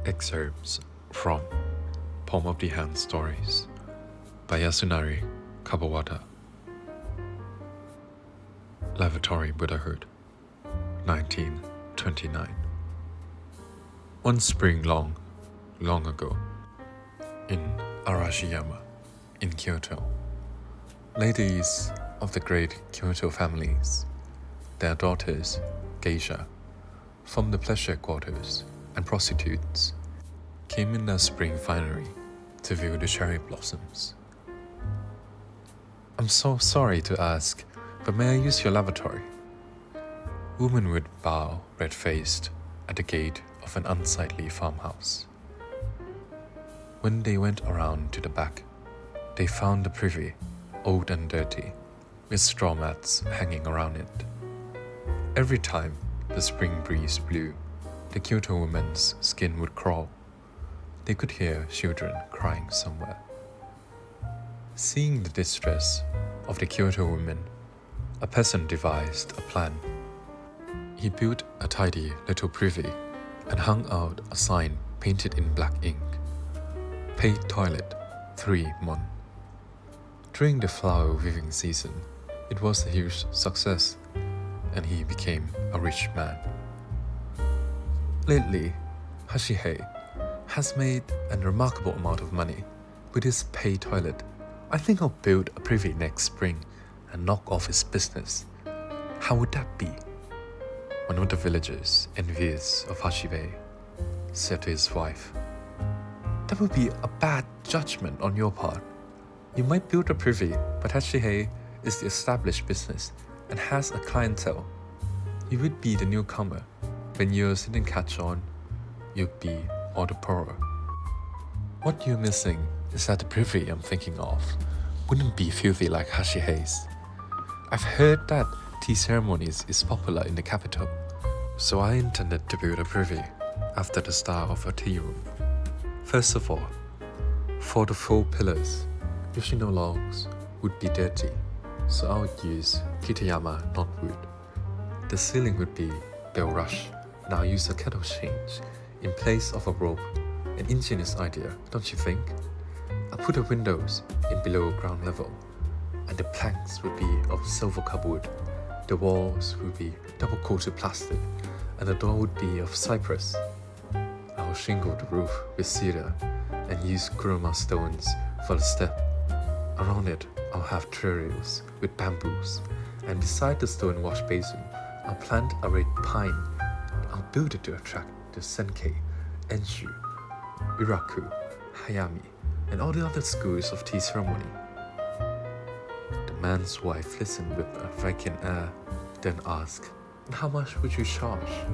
Excerpts from Palm of the Hand Stories by Yasunari Kawabata. Lavatory Buddhahood, 1929. One spring long ago, in Arashiyama, in Kyoto, ladies of the great Kyoto families, their daughters, geisha, from the pleasure quarters, and prostitutes, came in their spring finery to view the cherry blossoms. "I'm so sorry to ask, but may I use your lavatory?" Women would bow red-faced at the gate of an unsightly farmhouse. When they went around to the back, they found the privy old and dirty, with straw mats hanging around it. Every time the spring breeze blew, the Kyoto woman's skin would crawl. They could hear children crying somewhere. Seeing the distress of the Kyoto women, a peasant devised a plan. He built a tidy little privy and hung out a sign painted in black ink: "Paid toilet, 3 mon." During the flower weaving season, it was a huge success, and he became a rich man. Lately, Hashihei has made a remarkable amount of money with his pay toilet. I think I'll build a privy next spring and knock off his business. How would that be? One of the villagers, envious of Hashihei, said to his wife, "That would be a bad judgment on your part. You might build a privy, but Hashihei is the established business and has a clientele. You would be the newcomer. When yours didn't catch on, you'd be all the poorer. What you're missing is that the privy I'm thinking of wouldn't be filthy like Hashihei's. I've heard that tea ceremonies is popular in the capital, so I intended to build a privy after the style of a tea room. First of all, for the 4 pillars, Yoshino logs would be dirty, so I would use Kitayama knotwood. The ceiling would be bulrush, and I'll use a kettle change in place of a rope. An ingenious idea, don't you think? I'll put the windows in below ground level, and the planks would be of silver wood. The walls would be double-coated plastic, and the door would be of cypress. I'll shingle the roof with cedar and use kuruma stones for the step. Around it, I'll have trails with bamboos, and beside the stone wash basin, I'll plant a red pine. I'll build it to attract the Senkei, Enshu, Iraku, Hayami, and all the other schools of tea ceremony." The man's wife listened with a vacant air, then asked, "And how much would you charge?"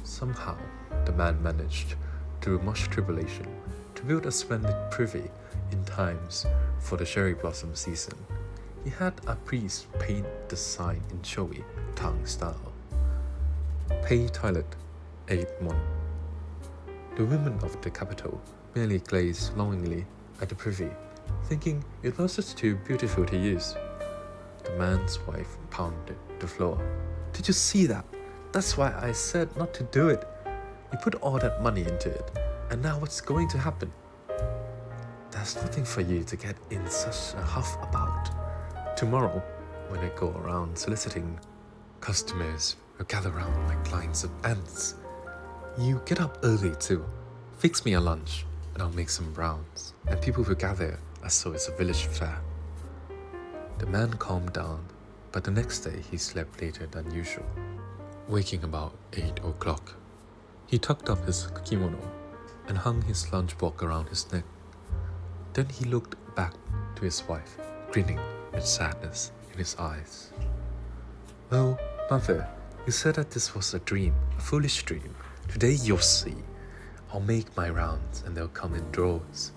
Somehow, the man managed, through much tribulation, to build a splendid privy in times for the cherry blossom season. He had a priest paint the sign in showy Tang style: "Pay toilet, 8 mon." The women of the capital merely gazed longingly at the privy, thinking it was just too beautiful to use. The man's wife pounded the floor. "Did you see that? That's why I said not to do it. You put all that money into it, and now what's going to happen? There's nothing for you to get in such a huff about. Tomorrow, when I go around soliciting, customers will gather around like lines of ants. You get up early too. Fix me a lunch, and I'll make some rounds, and people will gather as though it's a village fair." The man calmed down, but the next day he slept later than usual. Waking about 8 o'clock, he tucked up his kimono and hung his lunchbox around his neck. Then he looked back to his wife, grinning with sadness in his eyes. "Well, mother, you said that this was a dream, a foolish dream. Today you'll see. I'll make my rounds and they'll come in drawers.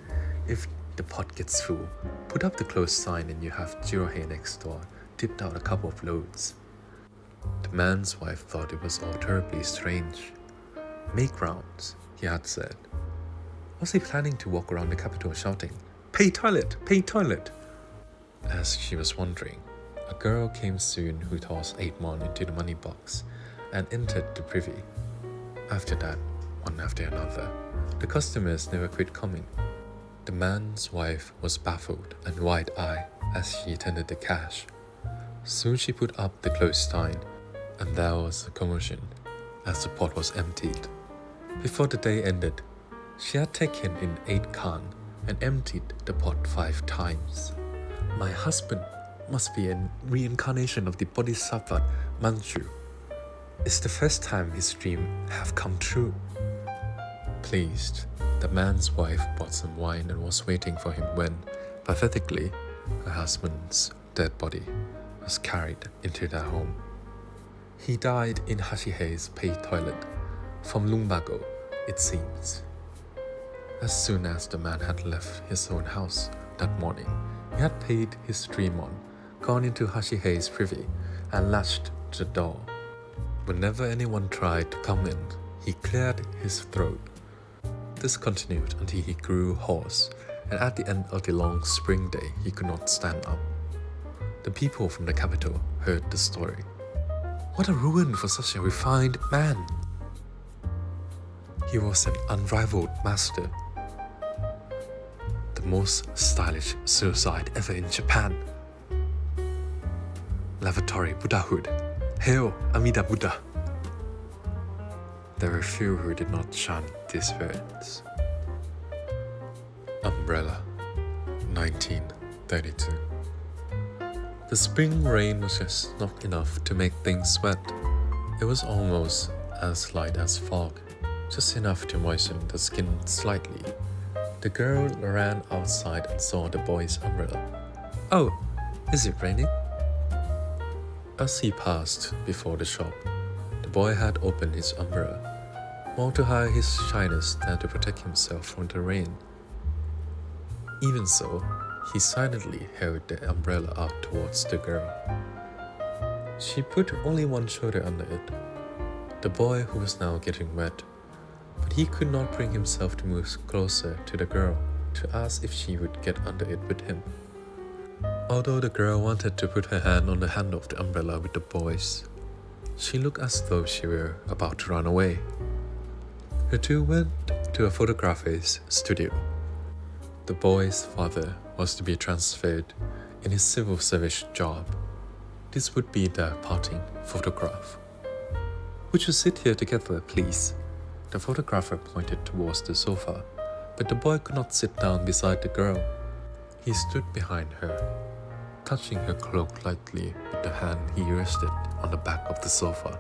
If the pot gets full, put up the closed sign and you have Jirohei next door tipped out a couple of loads." The man's wife thought it was all terribly strange. "Make rounds," he had said. Was he planning to walk around the capital shouting, "Pay toilet! Pay toilet!" As she was wondering, a girl came soon who tossed 8 mon into the money box and entered the privy. After that, one after another, The customers never quit coming. The man's wife was baffled and wide-eyed as she tendered the cash. Soon she put up the closed sign, and there was a commotion as the pot was emptied. Before the day ended, she had taken in 8 can and emptied the pot 5 times. My husband must be a reincarnation of the Bodhisattva Manchu. It's the first time his dream have come true. Pleased, the man's wife bought some wine and was waiting for him when, pathetically, her husband's dead body was carried into their home. He died in Hashihei's paid toilet, from lumbago, it seems. As soon as the man had left his own house that morning, he had paid his dream on, gone into Hashihei's privy, and latched the door. Whenever anyone tried to come in, he cleared his throat. This continued until he grew hoarse, and at the end of the long spring day, he could not stand up. The people from the capital heard the story. What a ruin for such a refined man! He was an unrivaled master. The most stylish suicide ever in Japan. Lavatory Buddhahood. Hail Amida Buddha! There were few who did not chant these words. Umbrella, 1932. The spring rain was just not enough to make things wet. It was almost as light as fog, just enough to moisten the skin slightly. The girl ran outside and saw the boy's umbrella. Oh, is it raining? As he passed before the shop, the boy had opened his umbrella, more to hide his shyness than to protect himself from the rain. Even so, he silently held the umbrella out towards the girl. She put only one shoulder under it. The boy, who was now getting wet, but he could not bring himself to move closer to the girl to ask if she would get under it with him. Although the girl wanted to put her hand on the handle of the umbrella with the boy's, she looked as though she were about to run away. The two went to a photographer's studio. The boy's father was to be transferred in his civil service job. This would be their parting photograph. Would you sit here together, please? The photographer pointed towards the sofa, but the boy could not sit down beside the girl. He stood behind her, touching her cloak lightly with the hand he rested on the back of the sofa,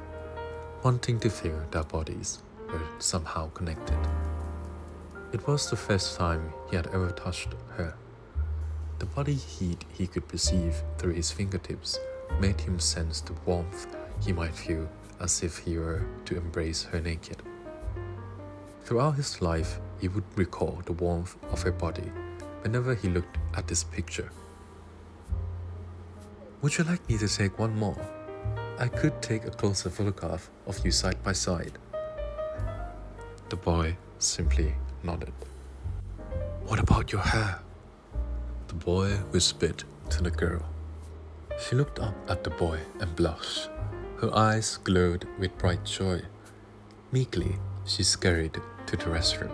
wanting to feel their bodies were somehow connected. It was the first time he had ever touched her. The body heat he could perceive through his fingertips made him sense the warmth he might feel as if he were to embrace her naked. Throughout his life, he would recall the warmth of her body whenever he looked at this picture. Would you like me to take one more? I could take a closer photograph of you side by side. The boy simply nodded. What about your hair? The boy whispered to the girl. She looked up at the boy and blushed. Her eyes glowed with bright joy. Meekly, she scurried to the restroom.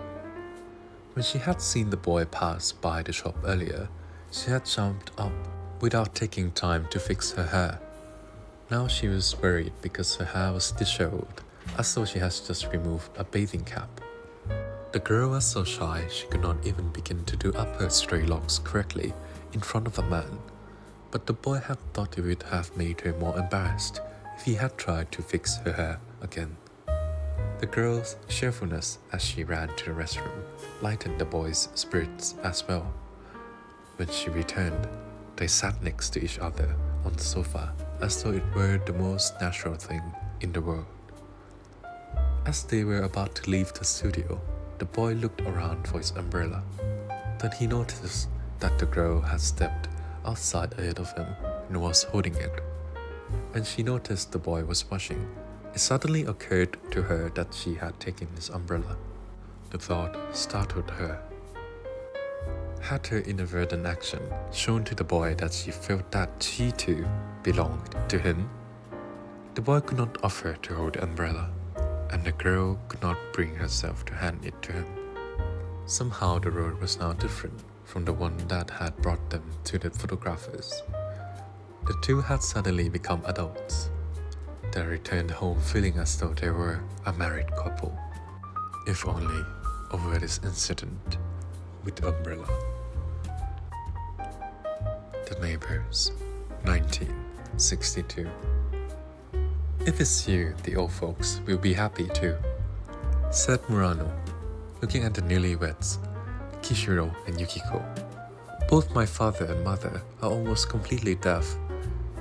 When she had seen the boy pass by the shop earlier, she had jumped up without taking time to fix her hair. Now she was worried because her hair was disheveled, as though she had just removed a bathing cap. The girl was so shy she could not even begin to do up her stray locks correctly in front of a man, but the boy had thought it would have made her more embarrassed if he had tried to fix her hair again. The girl's cheerfulness as she ran to the restroom lightened the boy's spirits as well. When she returned, they sat next to each other on the sofa as though it were the most natural thing in the world. As they were about to leave the studio, the boy looked around for his umbrella. Then he noticed that the girl had stepped outside ahead of him and was holding it. When she noticed the boy was washing, it suddenly occurred to her that she had taken his umbrella. The thought startled her. Had her inadvertent action shown to the boy that she felt that she too belonged to him? The boy could not offer to hold the umbrella, and the girl could not bring herself to hand it to him. Somehow the road was now different from the one that had brought them to the photographers. The two had suddenly become adults. They returned home feeling as though they were a married couple. If only over this incident with the umbrella. The Neighbors, 1962. If it's you, the old folks will be happy too, said Murano, looking at the newlyweds, Kishiro and Yukiko. Both my father and mother are almost completely deaf.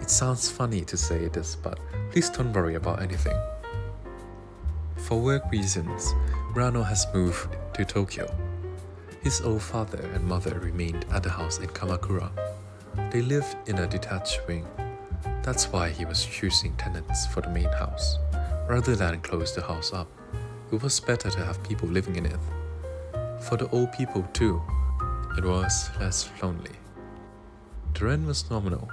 It sounds funny to say this, but please don't worry about anything. For work reasons, Murano has moved to Tokyo. His old father and mother remained at the house in Kamakura. They lived in a detached wing. That's why he was choosing tenants for the main house, rather than close the house up. It was better to have people living in it. For the old people too, it was less lonely. The rent was nominal.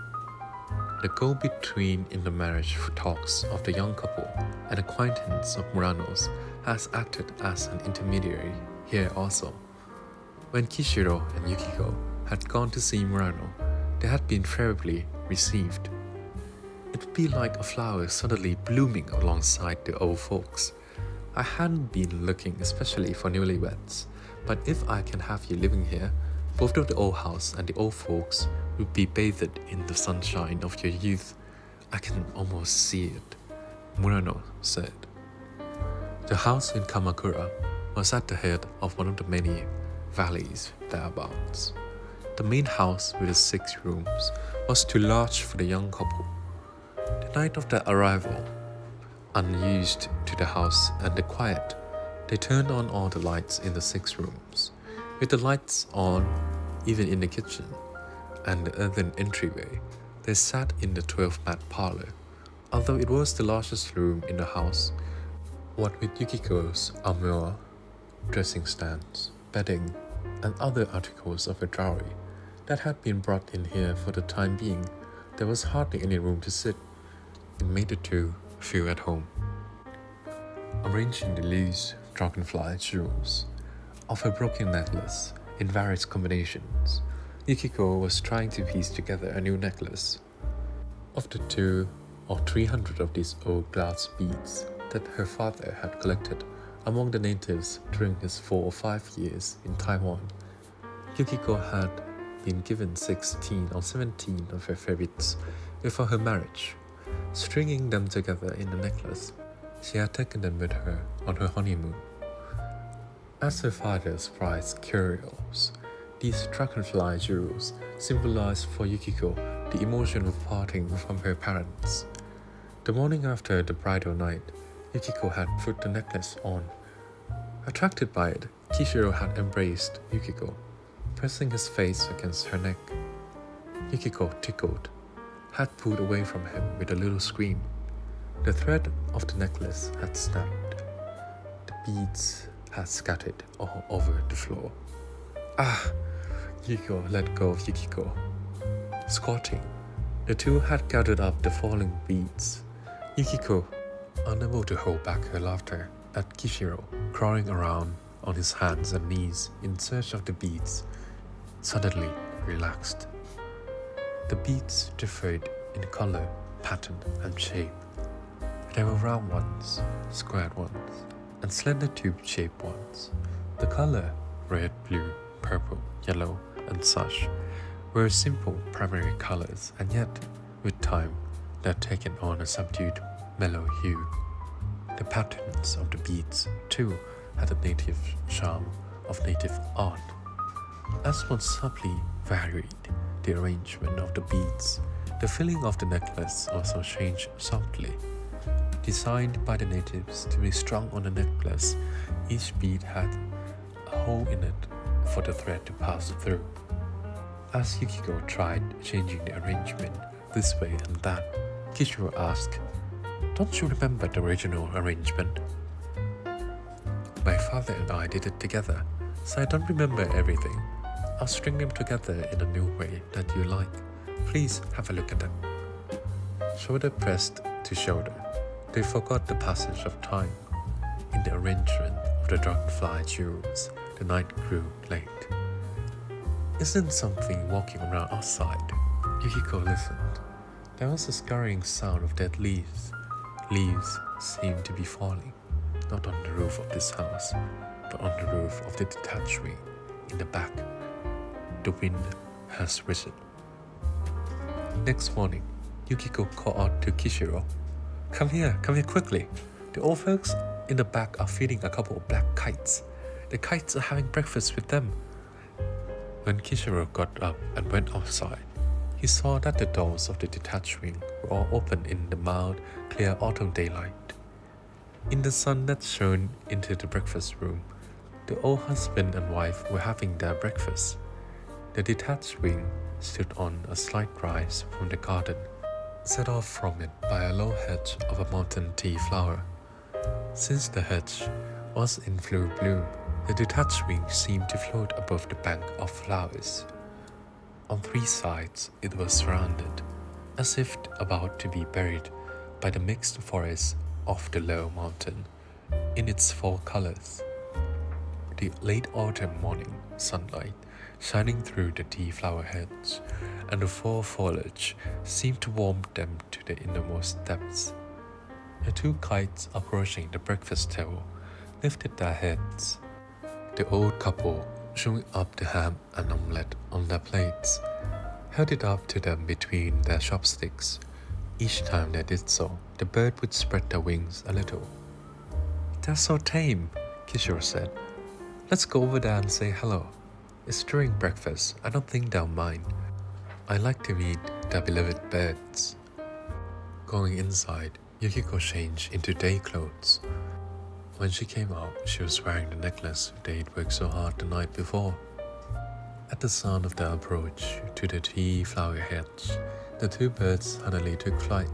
The go-between in the marriage talks of the young couple and acquaintance of Murano's has acted as an intermediary here also. When Kishiro and Yukiko had gone to see Murano, they had been favorably received. It would be like a flower suddenly blooming alongside the old folks. I hadn't been looking especially for newlyweds, but if I can have you living here, both of the old house and the old folks would be bathed in the sunshine of your youth. I can almost see it, Murano said. The house in Kamakura was at the head of one of the many valleys thereabouts. The main house with its 6 rooms was too large for the young couple. The night of their arrival, unused to the house and the quiet, they turned on all the lights in the 6 rooms, with the lights on even in the kitchen and the earthen entryway. They sat in the 12-mat parlor. Although it was the largest room in the house, what with Yukiko's armoire, dressing stands, bedding, and other articles of her dowry that had been brought in here for the time being, there was hardly any room to sit. It made the two feel at home. Arranging the loose dragonfly jewels of her broken necklace in various combinations, Yukiko was trying to piece together a new necklace. Of the 200 or 300 of these old glass beads that her father had collected among the natives during his 4 or 5 years in Taiwan, Yukiko had been given 16 or 17 of her favorites before her marriage. Stringing them together in a necklace, she had taken them with her on her honeymoon. As her father's prized curios, these dragonfly jewels symbolized for Yukiko the emotion of parting from her parents. The morning after the bridal night, Yukiko had put the necklace on. Attracted by it, Kishiro had embraced Yukiko, pressing his face against her neck. Yukiko, tickled, had pulled away from him with a little scream. The thread of the necklace had snapped. The beads had scattered all over the floor. Ah! Yukiko let go of Yukiko. Squatting, the two had gathered up the falling beads. Yukiko, unable to hold back her laughter at Kishiro crawling around on his hands and knees in search of the beads, suddenly relaxed. The beads differed in color, pattern, and shape. There were round ones, squared ones, and slender tube-shaped ones. The color, red, blue, purple, yellow, and such, were simple primary colors, and yet, with time, they had taken on a subdued, mellow hue. The patterns of the beads, too, had the native charm of native art. As one subtly varied the arrangement of the beads, the filling of the necklace also changed softly. Designed by the natives to be strung on the necklace, each bead had a hole in it for the thread to pass through. As Yukiko tried changing the arrangement this way and that, Kishiro asked, "Don't you remember the original arrangement?" "My father and I did it together, so I don't remember everything. I'll string them together in a new way that you like. Please have a look at them." Shoulder pressed to shoulder, they forgot the passage of time. In the arrangement of the dragonfly jewels, the The night grew late. Isn't something walking around outside? Yukiko listened. There was a scurrying sound of dead leaves. Leaves seemed to be falling, not on the roof of this house, but on the roof of the detached wing in the back. The wind has risen. Next morning, Yukiko called out to Kishiro. Come here quickly. The old folks in the back are feeding a couple of black kites. The kites are having breakfast with them. When Kishiro got up and went outside, he saw that the doors of the detached wing were all open in the mild, clear autumn daylight. In the sun that shone into the breakfast room, the old husband and wife were having their breakfast. The detached wing stood on a slight rise from the garden, set off from it by a low hedge of a mountain tea flower. Since the hedge was in full bloom, the detached wing seemed to float above the bank of flowers. On three sides it was surrounded, as if about to be buried by the mixed forest of the low mountain, in its four colors. The late autumn morning sunlight shining through the tea flower hedge and the fall foliage seemed to warm them to the innermost depths. The two kites approaching the breakfast table lifted their heads. The old couple, chewing up the ham and omelette on their plates, held it up to them between their chopsticks. Each time they did so, the bird would spread their wings a little. They're so tame, Kishore said. Let's go over there and say hello. It's during breakfast. I don't think they'll mind. I like to meet their beloved birds. Going inside, Yukiko changed into day clothes. When she came out, she was wearing the necklace they'd worked so hard the night before. At the sound of their approach to the tea flower hedge, the two birds suddenly took flight.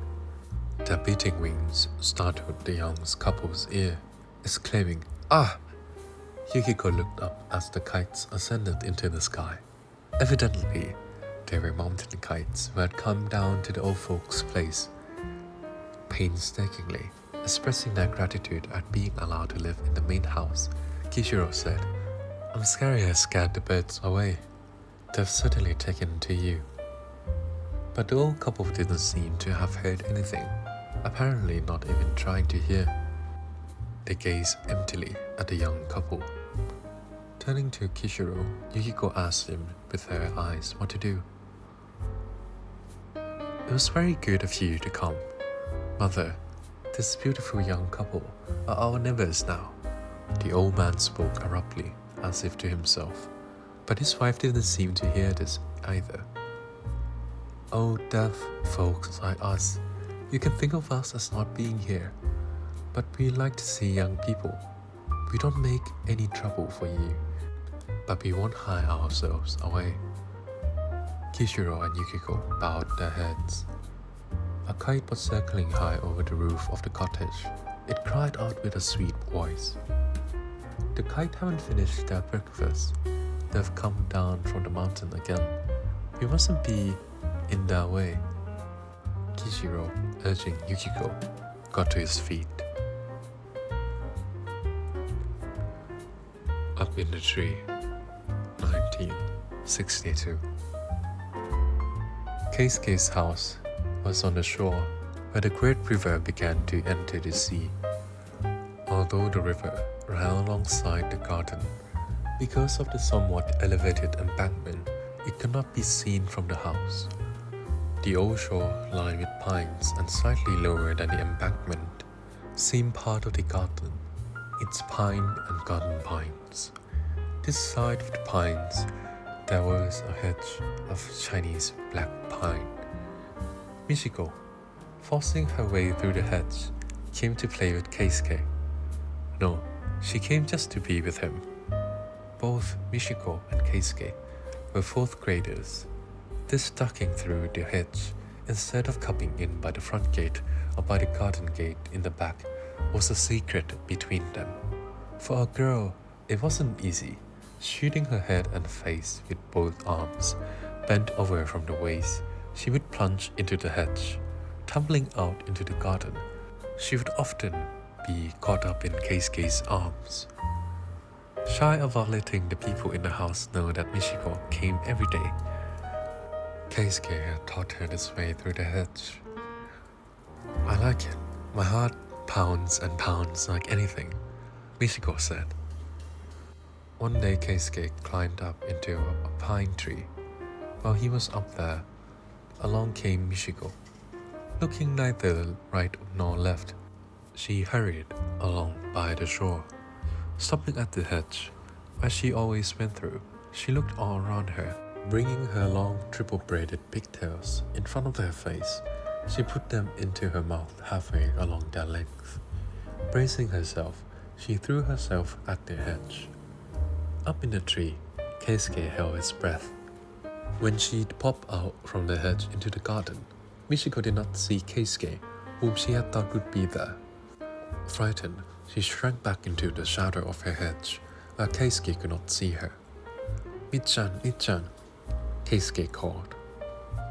Their beating wings startled the young couple's ear, exclaiming, "Ah!" Yukiko looked up as the kites ascended into the sky. Evidently, they were mountain kites who had come down to the old folks' place. Painstakingly expressing their gratitude at being allowed to live in the main house, Kishiro said, "I'm sorry I scared the birds away. They've certainly taken to you." But the old couple didn't seem to have heard anything, apparently not even trying to hear. They gazed emptily at the young couple. Turning to Kishiro, Yukiko asked him with her eyes what to do. "It was very good of you to come. Mother, this beautiful young couple are our neighbors now." The old man spoke abruptly, as if to himself, but his wife didn't seem to hear this either. "Oh, deaf folks like us, you can think of us as not being here, but we like to see young people. We don't make any trouble for you, but we won't hide ourselves away." Kishiro and Yukiko bowed their heads. A kite was circling high over the roof of the cottage. It cried out with a sweet voice. "The kite haven't finished their breakfast. They've come down from the mountain again. We mustn't be in their way." Kishiro, urging Yukiko, got to his feet. Up in the tree, 1962. Keisuke's house was on the shore where the great river began to enter the sea. Although the river ran alongside the garden, because of the somewhat elevated embankment, it could not be seen from the house. The old shore, lined with pines and slightly lower than the embankment, seemed part of the garden, its pine and garden pines. This side of the pines, there was a hedge of Chinese black pine. Michiko, forcing her way through the hedge, came to play with Keisuke. No, she came just to be with him. Both Michiko and Keisuke were fourth graders. This ducking through the hedge, instead of coming in by the front gate or by the garden gate in the back, was a secret between them. For a girl, it wasn't easy, shielding her head and face with both arms bent over from the waist. She would plunge into the hedge, tumbling out into the garden. She would often be caught up in Keisuke's arms. Shy of letting the people in the house know that Michiko came every day, Keisuke had taught her this way through the hedge. I like it. My heart pounds and pounds like anything, Michiko said. One day Keisuke climbed up into a pine tree. While he was up there, along came Michiko. Looking neither right nor left, she hurried along by the shore. Stopping at the hedge, as she always went through, she looked all around her, bringing her long triple-braided pigtails in front of her face. She put them into her mouth halfway along their length. Bracing herself, she threw herself at the hedge. Up in the tree, Keisuke held his breath. When she'd pop out from the hedge into the garden, Michiko did not see Keisuke, whom she had thought would be there. Frightened, she shrank back into the shadow of her hedge, where Keisuke could not see her. "Michan, Michan," Keisuke called.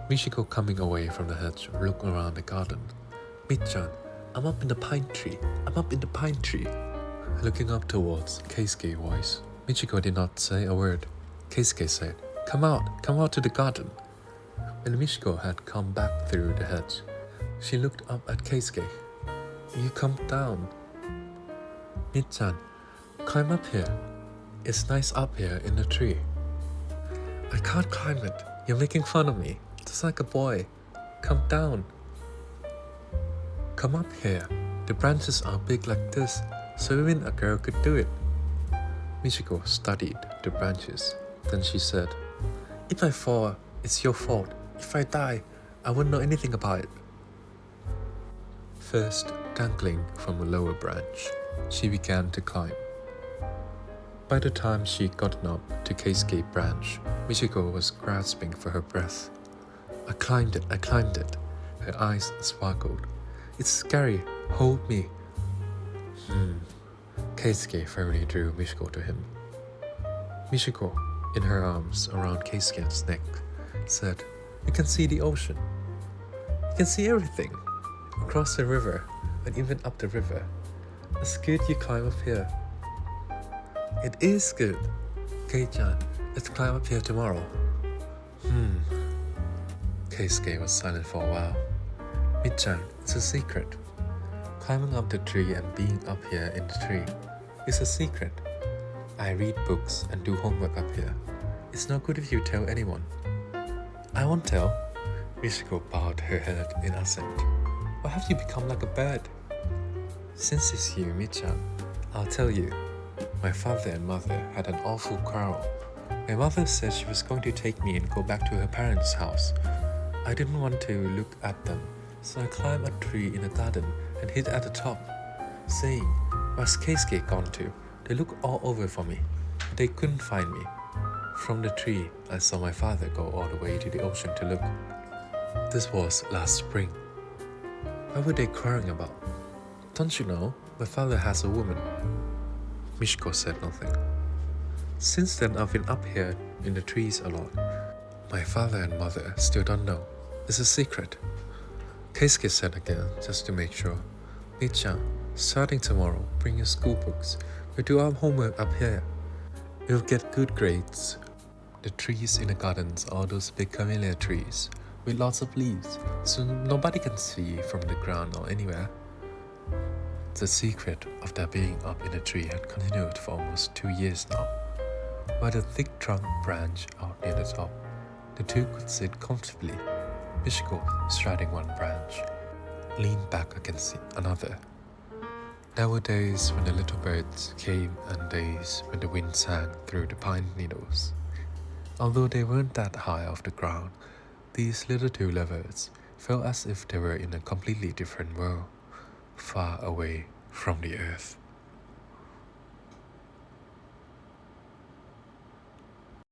Michiko, coming away from the hedge, looked around the garden. "Michan, I'm up in the pine tree. I'm up in the pine tree." Looking up towards Keisuke's voice, Michiko did not say a word. Keisuke said, come out to the garden." When Michiko had come back through the hedge, she looked up at Keisuke. "You come down." "Michan, climb up here. It's nice up here in the tree." "I can't climb it. You're making fun of me. Just like a boy. Come down." "Come up here. The branches are big like this, so even a girl could do it." Michiko studied the branches. Then she said, "If I fall, it's your fault. If I die, I wouldn't know anything about it." First, dangling from a lower branch, she began to climb. By the time she'd gotten up to Keisuke's branch, Michiko was grasping for her breath. I climbed it. Her eyes sparkled. "It's scary. Hold me." Keisuke firmly drew Michiko to him. Michiko, in her arms around Keisuke's neck, said, "You can see the ocean. You can see everything. Across the river and even up the river. It's good you climb up here." "It is good. Kei-chan, let's climb up here tomorrow." Keisuke was silent for a while. "Michan, it's a secret. Climbing up the tree and being up here in the tree is a secret. I read books and do homework up here. It's not good if you tell anyone." "I won't tell." Michiko bowed her head in assent. "Why have you become like a bird?" "Since it's you, Michan, I'll tell you. My father and mother had an awful quarrel. My mother said she was going to take me and go back to her parents' house. I didn't want to look at them, so I climbed a tree in the garden and hid at the top, saying, 'Where's Keisuke gone to?' They looked all over for me, but they couldn't find me. From the tree, I saw my father go all the way to the ocean to look. This was last spring." "What were they quarreling about?" "Don't you know, my father has a woman." Michiko said nothing. "Since then, I've been up here in the trees a lot. My father and mother still don't know. It's a secret." Keisuke said again, just to make sure, "Michan, starting tomorrow, bring your school books. We do our homework up here. You'll get good grades." The trees in the gardens are those big camellia trees with lots of leaves, so nobody can see from the ground or anywhere. The secret of their being up in the tree had continued for almost 2 years now. By the thick trunk branch out near the top, the two could sit comfortably. Michiko, striding one branch, leaned back against another. There were days when the little birds came and days when the wind sang through the pine needles. Although they weren't that high off the ground, these little two lovers felt as if they were in a completely different world, far away from the earth.